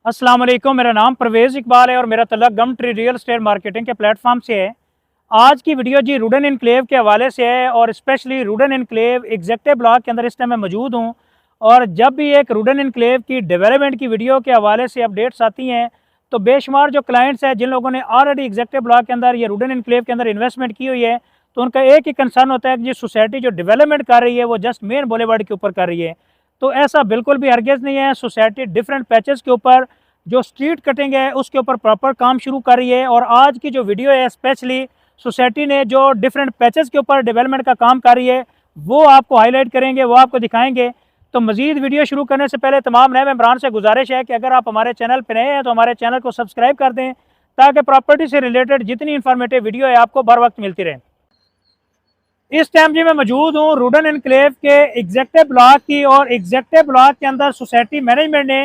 अस्सलाम वालेकुम। मेरा नाम परवेज़ इकबाल है और मेरा तल्लुक़ गम ट्री रियल एस्टेट मार्केटिंग के प्लेटफॉर्म से है। आज की वीडियो जी रुडन इनक्लेव के हवाले से है और स्पेशली रुडन इनक्लेव एग्जेक्टिव ब्लॉक के अंदर इस टाइम मैं मौजूद हूँ। और जब भी एक रुडन इनक्लेव की डेवलपमेंट की वीडियो के हवाले से अपडेट्स आती हैं तो बेशुमार जो क्लाइंट्स हैं जिन लोगों ने ऑलरेडी एग्जेक्टिव ब्लॉक के अंदर या रुडन इनक्लेव के अंदर इन्वेस्टमेंट की हुई है तो उनका एक ही कंसर्न होता है कि ये सोसाइटी जो डेवलपमेंट कर रही है वो जस्ट मेन बुलेवार्ड के ऊपर कर रही है। तो ऐसा बिल्कुल भी हरगिज़ नहीं है। सोसाइटी डिफरेंट पैचेस के ऊपर जो स्ट्रीट कटिंग है उसके ऊपर प्रॉपर काम शुरू कर रही है। और आज की जो वीडियो है स्पेशली सोसाइटी ने जो डिफरेंट पैचेस के ऊपर डेवलपमेंट का काम कर रही है वो आपको हाईलाइट करेंगे, वो आपको दिखाएंगे। तो मज़ीद वीडियो शुरू करने से पहले तमाम नए मेंबरान से गुजारिश है कि अगर आप हमारे चैनल पर नए हैं तो हमारे चैनल को सब्सक्राइब कर दें ताकि प्रॉपर्टी से रिलेटेड जितनी इंफॉर्मेटिव वीडियो है आपको बर वक्त मिलती रहे। इस टाइम जी मैं मौजूद हूँ रुडन इनक्लेव के एग्जेक्टिव ब्लॉक की, और एग्जेक्टिव ब्लॉक के अंदर सोसाइटी मैनेजमेंट ने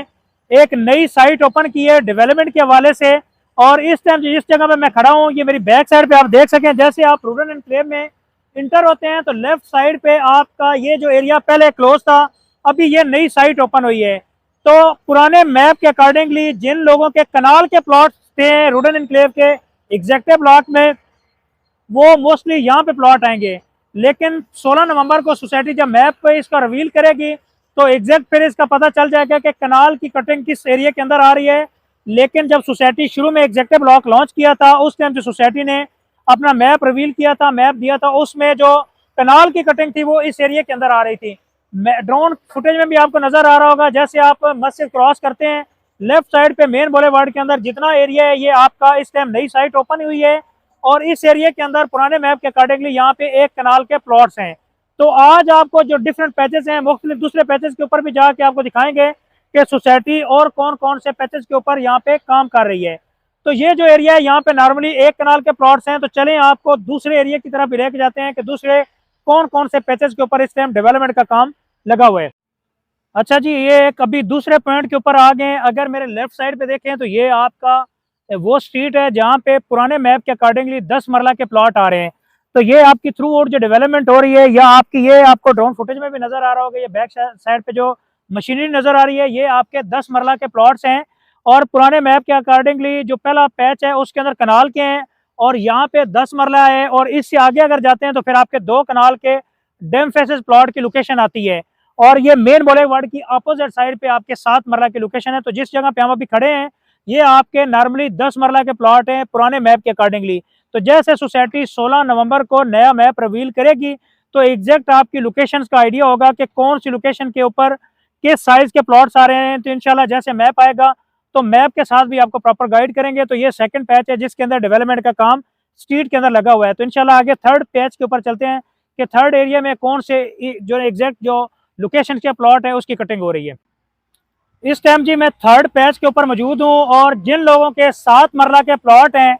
एक नई साइट ओपन की है डेवलपमेंट के हवाले से। और इस टाइम जिस जगह पे मैं खड़ा हूँ ये मेरी बैक साइड पे आप देख सकें, जैसे आप रुडन इनक्लेव में इंटर होते हैं तो लेफ्ट साइड पे आपका ये जो एरिया पहले क्लोज था, अभी ये नई साइट ओपन हुई है। तो पुराने मैप के अकॉर्डिंगली जिन लोगों के कनाल के प्लॉट थे रुडन इनक्लेव के एग्जेक्टिव ब्लॉक में वो मोस्टली यहाँ पे प्लॉट आएंगे। लेकिन 16 नवंबर को सोसाइटी जब मैप पे इसका रिवील करेगी तो एग्जैक्ट फिर इसका पता चल जाएगा कि कनाल की कटिंग किस एरिया के अंदर आ रही है। लेकिन जब सोसाइटी शुरू में एग्जेक्टिव ब्लॉक लॉन्च किया था उस टाइम जो सोसाइटी ने अपना मैप रिवील किया था, मैप दिया था, उसमें जो कनाल की कटिंग थी वो इस एरिया के अंदर आ रही थी। ड्रोन फुटेज में भी आपको नजर आ रहा होगा, जैसे आप मस्जिद क्रॉस करते हैं लेफ्ट साइड पे मेन बुलेवार्ड के अंदर जितना एरिया है ये आपका इस टाइम नई साइट ओपन हुई है। और इस एरिया के अंदर पुराने मैप के अकॉर्डिंगली यहाँ पे एक कनाल के प्लॉट्स हैं। तो आज आपको जो डिफरेंट पैचेस हैं मुख्तलिफ दूसरे पैचेस के ऊपर भी जाके आपको दिखाएंगे कि सोसाइटी और कौन कौन से पैचेस के ऊपर यहाँ पे काम कर रही है। तो ये जो एरिया है यहाँ पे नॉर्मली एक कनाल के प्लॉट्स हैं। तो चलें आपको दूसरे एरिया की तरफ भी लेके जाते हैं कि दूसरे कौन कौन से पैचेस के ऊपर इस टाइम डेवलपमेंट का काम लगा हुआ है। अच्छा जी, ये एक अभी दूसरे पॉइंट के ऊपर आ गए। अगर मेरे लेफ्ट साइड पे देखें तो ये आपका वो स्ट्रीट है जहाँ पे पुराने मैप के अकॉर्डिंगली 10 मरला के प्लॉट आ रहे हैं। तो ये आपकी थ्रू आउट जो डेवलपमेंट हो रही है या आपकी ये आपको ड्रोन फुटेज में भी नजर आ रहा होगा, ये बैक साइड पे जो मशीनरी नजर आ रही है ये आपके 10 मरला के प्लॉट्स हैं। और पुराने मैप के अकॉर्डिंगली जो पहला पैच है उसके अंदर कनाल के हैं और यहाँ पे 10 मरला है। और इससे आगे अगर जाते हैं तो फिर आपके 2 कनाल के डेम फेसेस प्लॉट की लोकेशन आती है। और ये मेन बुलेवार्ड की अपोजिट साइड पे आपके 7 मरला की लोकेशन है। तो जिस जगह पे हम अभी खड़े हैं ये आपके नॉर्मली 10 मरला के प्लॉट हैं पुराने मैप के अकॉर्डिंगली। तो जैसे सोसाइटी 16 नवंबर को नया मैप रिवील करेगी तो एग्जैक्ट आपकी लोकेशंस का आइडिया होगा कि कौन सी लोकेशन के ऊपर किस साइज के प्लॉट्स आ रहे हैं। तो इंशाल्लाह जैसे मैप आएगा तो मैप के साथ भी आपको प्रॉपर गाइड करेंगे। तो ये सेकंड पैच है जिसके अंदर डेवलपमेंट का काम स्ट्रीट के अंदर लगा हुआ है। तो इंशाल्लाह आगे थर्ड पैच के ऊपर चलते हैं कि थर्ड एरिया में कौन से जो एग्जैक्ट जो लोकेशन के प्लॉट है उसकी कटिंग हो रही है। इस टाइम जी मैं थर्ड पैच के ऊपर मौजूद हूँ और जिन लोगों के 7 मरला के प्लॉट हैं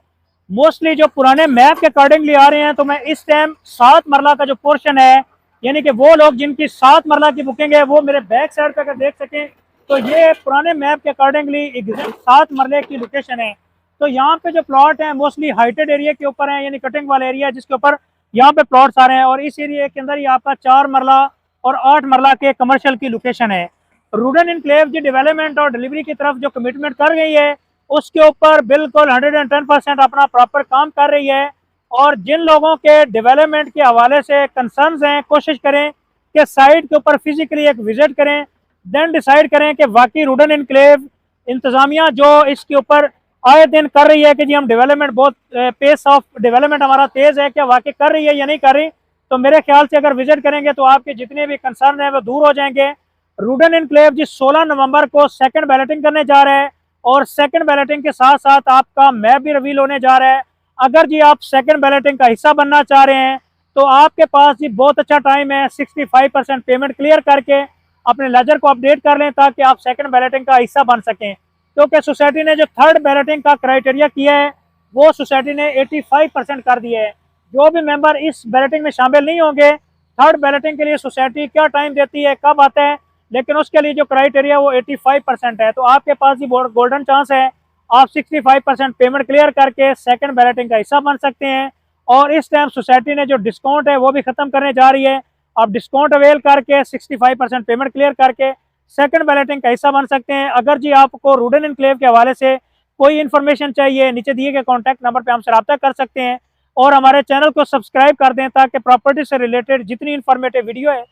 मोस्टली जो पुराने मैप के अकॉर्डिंगली आ रहे हैं, तो मैं इस टाइम 7 मरला का जो पोर्शन है यानी कि वो लोग जिनकी 7 मरला की बुकिंग है वो मेरे बैक साइड पे अगर देख सकें तो ये पुराने मैप के अकॉर्डिंगली 7 मरले की लोकेशन है। तो यहाँ पे जो प्लॉट है मोस्टली हाइटेड एरिया के ऊपर है यानी कटिंग वाला एरिया जिसके ऊपर यहाँ पे प्लॉट्स आ रहे हैं। और इस एरिया के अंदर ही आपका 4 मरला और 8 मरला के कमर्शियल की लोकेशन है। रुडन इनक्लेव जी डेवलपमेंट और डिलीवरी की तरफ जो कमिटमेंट कर गई है उसके ऊपर बिल्कुल 110% अपना प्रॉपर काम कर रही है। और जिन लोगों के डेवलपमेंट के हवाले से कंसर्न्स हैं कोशिश करें कि साइट के ऊपर फिजिकली एक विजिट करें, देन डिसाइड करें कि वाकई रुडन इनक्लेव इंतज़ामिया जो इसके ऊपर आए दिन कर रही है कि जी हम डेवलपमेंट बहुत पेस ऑफ डेवलपमेंट हमारा तेज़ है, क्या वाकई कर रही है या नहीं कर रही। तो मेरे ख्याल से अगर विजिट करेंगे तो आपके जितने भी कंसर्न हैं वो दूर हो जाएंगे। रुडन इनक्लेव जी 16 नवंबर को सेकंड बैलेटिंग करने जा रहे हैं और सेकंड बैलेटिंग के साथ साथ आपका मैप भी रिवील होने जा रहा है। अगर जी आप सेकंड बैलेटिंग का हिस्सा बनना चाह रहे हैं तो आपके पास जी बहुत अच्छा टाइम है। 65% पेमेंट क्लियर करके अपने लेजर को अपडेट कर लें ताकि आप सेकंड बैलेटिंग का हिस्सा बन सकें। क्योंकि सोसाइटी ने जो थर्ड बैलेटिंग का क्राइटेरिया किया है वो सोसाइटी ने 85% कर दिया है। जो भी मेंबर इस बैलेटिंग में शामिल नहीं होंगे, थर्ड बैलेटिंग के लिए सोसाइटी क्या टाइम देती है, कब आता है, लेकिन उसके लिए जो क्राइटेरिया वो 85% है। तो आपके पास ही गोल्डन चांस है, आप 65% पेमेंट क्लियर करके सेकंड बैलेटिंग का हिस्सा बन सकते हैं। और इस टाइम सोसाइटी ने जो डिस्काउंट है वो भी ख़त्म करने जा रही है। आप डिस्काउंट अवेल करके 65% पेमेंट क्लियर करके सेकंड बैलेटिंग का हिस्सा बन सकते हैं। अगर जी आपको रूडन एनक्लेव के हवाले से कोई इन्फॉर्मेशन चाहिए, नीचे दिए गए कॉन्टैक्ट नंबर पर हमसे रब्ता कर सकते हैं और हमारे चैनल को सब्सक्राइब कर दें ताकि प्रॉपर्टी से रिलेटेड जितनी इन्फॉर्मेटिव वीडियो है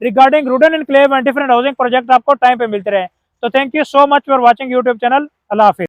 रिगार्डिंग रूडन enclave and different housing project आपको टाइम पे मिलते रहे। तो thank you so much for watching YouTube channel. अल्लाह हाफिज़।